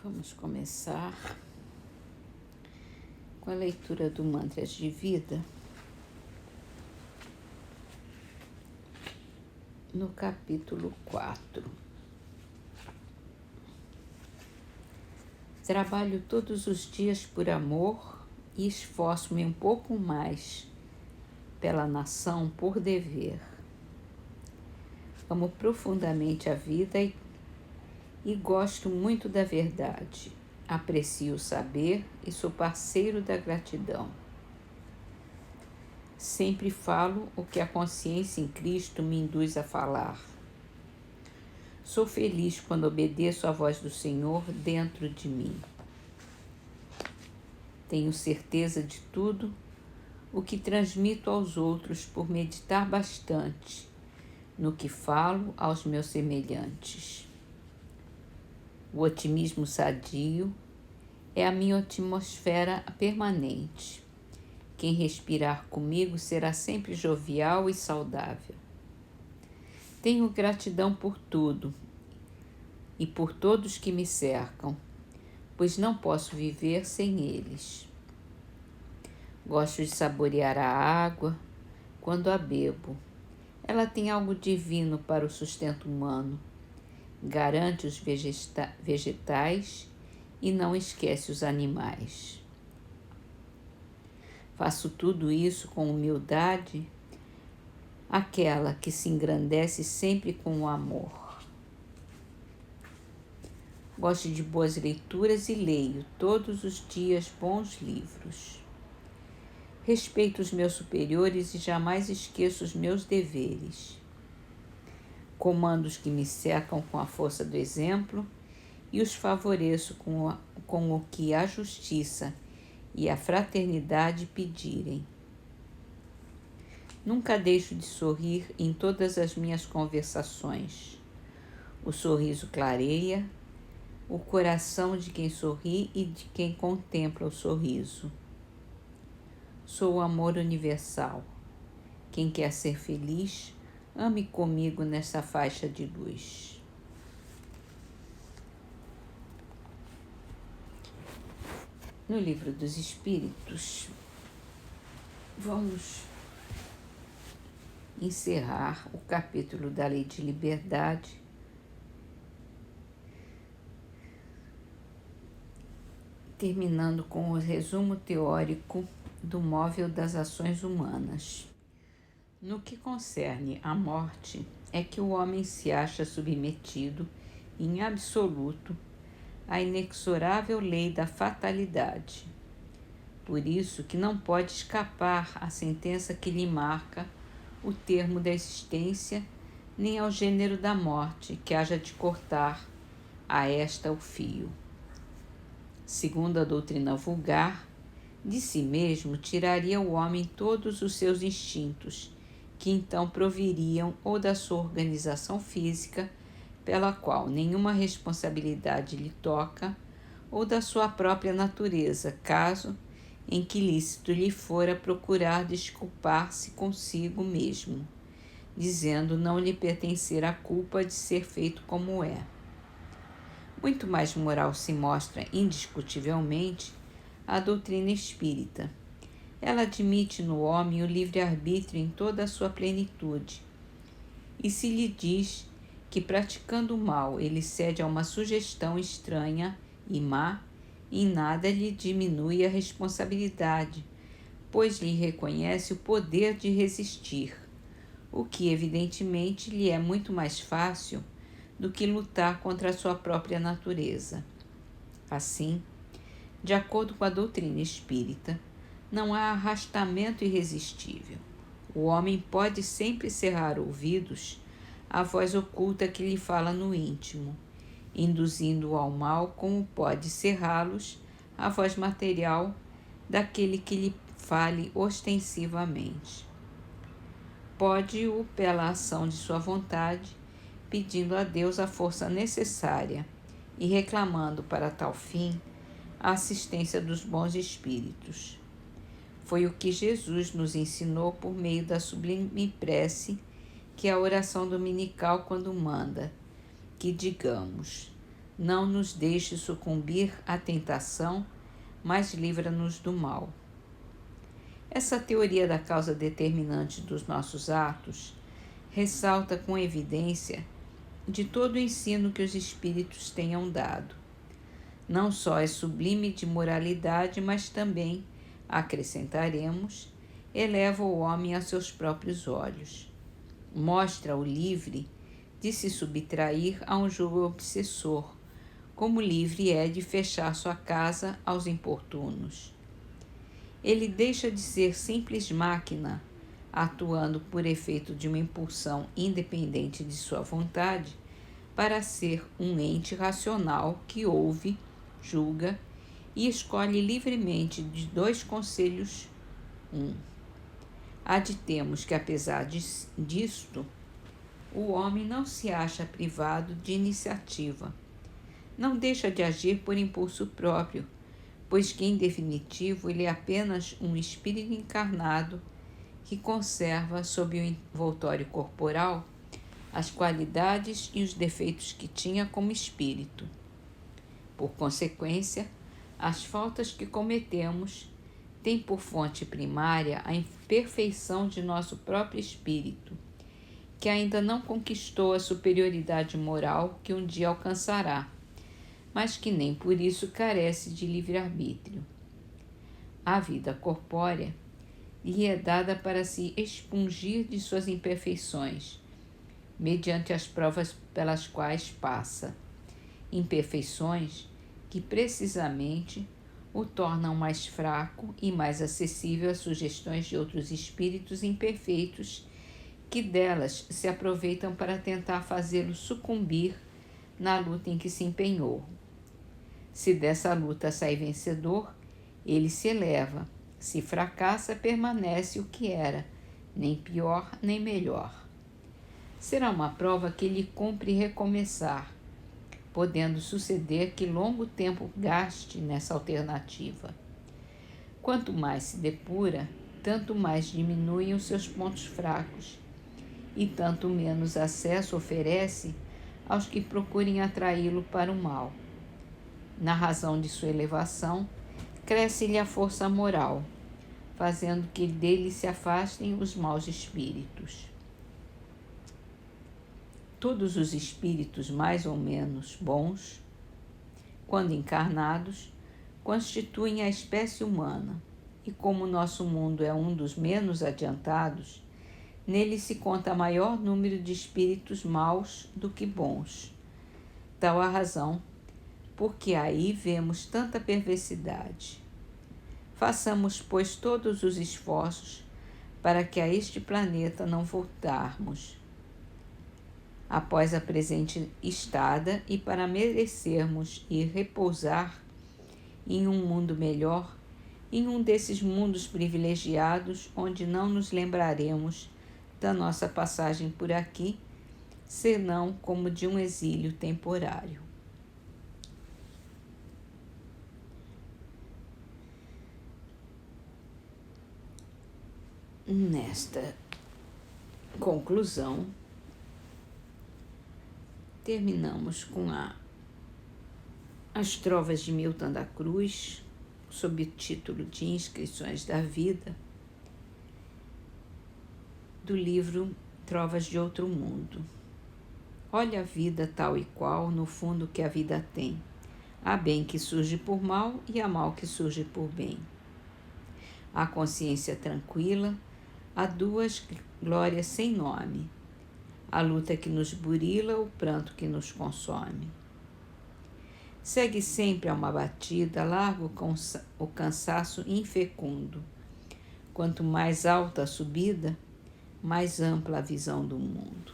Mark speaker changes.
Speaker 1: Vamos começar com a leitura do Mantras de Vida, no capítulo 4. Trabalho todos os dias por amor e esforço-me um pouco mais pela nação por dever. Amo profundamente a vida e gosto muito da verdade. Aprecio o saber e sou parceiro da gratidão. Sempre falo o que a consciência em Cristo me induz a falar. Sou feliz quando obedeço à voz do Senhor dentro de mim. Tenho certeza de tudo o que transmito aos outros por meditar bastante no que falo aos meus semelhantes. O otimismo sadio é a minha atmosfera permanente. Quem respirar comigo será sempre jovial e saudável. Tenho gratidão por tudo e por todos que me cercam, pois não posso viver sem eles. Gosto de saborear a água quando a bebo. Ela tem algo divino para o sustento humano. Garante os vegetais e não esquece os animais. Faço tudo isso com humildade, aquela que se engrandece sempre com o amor. Gosto de boas leituras e leio todos os dias bons livros. Respeito os meus superiores e jamais esqueço os meus deveres. Comando os que me cercam com a força do exemplo e os favoreço com o que a justiça e a fraternidade pedirem. Nunca deixo de sorrir em todas as minhas conversações. O sorriso clareia o coração de quem sorri e de quem contempla o sorriso. Sou o amor universal. Quem quer ser feliz, ame comigo nessa faixa de luz. No Livro dos Espíritos, vamos encerrar o capítulo da Lei de Liberdade, terminando com o resumo teórico do móvel das ações humanas. No que concerne à morte, é que o homem se acha submetido, em absoluto, à inexorável lei da fatalidade. Por isso que não pode escapar à sentença que lhe marca o termo da existência, nem ao gênero da morte, que haja de cortar a esta o fio. Segundo a doutrina vulgar, de si mesmo tiraria o homem todos os seus instintos, que então proviriam ou da sua organização física, pela qual nenhuma responsabilidade lhe toca, ou da sua própria natureza, caso em que lícito lhe fora procurar desculpar-se consigo mesmo, dizendo não lhe pertencer a culpa de ser feito como é. Muito mais moral se mostra indiscutivelmente a doutrina espírita. Ela admite no homem o livre-arbítrio em toda a sua plenitude. E se lhe diz que, praticando o mal, ele cede a uma sugestão estranha e má, em nada lhe diminui a responsabilidade, pois lhe reconhece o poder de resistir, o que evidentemente lhe é muito mais fácil do que lutar contra a sua própria natureza. Assim, de acordo com a doutrina espírita, não há arrastamento irresistível. O homem pode sempre cerrar ouvidos à voz oculta que lhe fala no íntimo, induzindo-o ao mal, como pode cerrá-los à voz material daquele que lhe fale ostensivamente. Pode-o pela ação de sua vontade, pedindo a Deus a força necessária e reclamando para tal fim a assistência dos bons espíritos. Foi o que Jesus nos ensinou por meio da sublime prece, que é a oração dominical quando manda, que digamos: não nos deixe sucumbir à tentação, mas livra-nos do mal. Essa teoria da causa determinante dos nossos atos ressalta com evidência de todo o ensino que os espíritos tenham dado. Não só é sublime de moralidade, mas também, acrescentaremos, eleva o homem a seus próprios olhos. Mostra-o livre de se subtrair a um jugo obsessor, como livre é de fechar sua casa aos importunos. Ele deixa de ser simples máquina, atuando por efeito de uma impulsão independente de sua vontade, para ser um ente racional que ouve, julga e escolhe livremente de dois conselhos um. Aditemos que, apesar disto, o homem não se acha privado de iniciativa. Não deixa de agir por impulso próprio, pois que, em definitivo, ele é apenas um espírito encarnado que conserva, sob o envoltório corporal, as qualidades e os defeitos que tinha como espírito. Por consequência, as faltas que cometemos têm por fonte primária a imperfeição de nosso próprio espírito, que ainda não conquistou a superioridade moral que um dia alcançará, mas que nem por isso carece de livre-arbítrio. A vida corpórea lhe é dada para se expungir de suas imperfeições, mediante as provas pelas quais passa, imperfeições que precisamente o tornam mais fraco e mais acessível às sugestões de outros espíritos imperfeitos que delas se aproveitam para tentar fazê-lo sucumbir na luta em que se empenhou. Se dessa luta sai vencedor, ele se eleva. Se fracassa, permanece o que era, nem pior nem melhor. Será uma prova que lhe cumpre recomeçar, podendo suceder que longo tempo gaste nessa alternativa. Quanto mais se depura, tanto mais diminuem os seus pontos fracos, e tanto menos acesso oferece aos que procurem atraí-lo para o mal. Na razão de sua elevação, cresce-lhe a força moral, fazendo que dele se afastem os maus espíritos. Todos os espíritos mais ou menos bons, quando encarnados, constituem a espécie humana, e como nosso mundo é um dos menos adiantados, nele se conta maior número de espíritos maus do que bons. Tal a razão porque aí vemos tanta perversidade. Façamos, pois, todos os esforços para que a este planeta não voltarmos após a presente estada e para merecermos ir repousar em um mundo melhor, em um desses mundos privilegiados onde não nos lembraremos da nossa passagem por aqui, senão como de um exílio temporário. Nesta conclusão, terminamos com as trovas de Milton da Cruz, sob o título de Inscrições da Vida, do livro Trovas de Outro Mundo. Olha a vida tal e qual, no fundo, que a vida tem. Há bem que surge por mal e há mal que surge por bem. Há consciência tranquila, há duas glórias sem nome. A luta que nos burila, o pranto que nos consome. Segue sempre a uma batida, largo o cansaço infecundo. Quanto mais alta a subida, mais ampla a visão do mundo.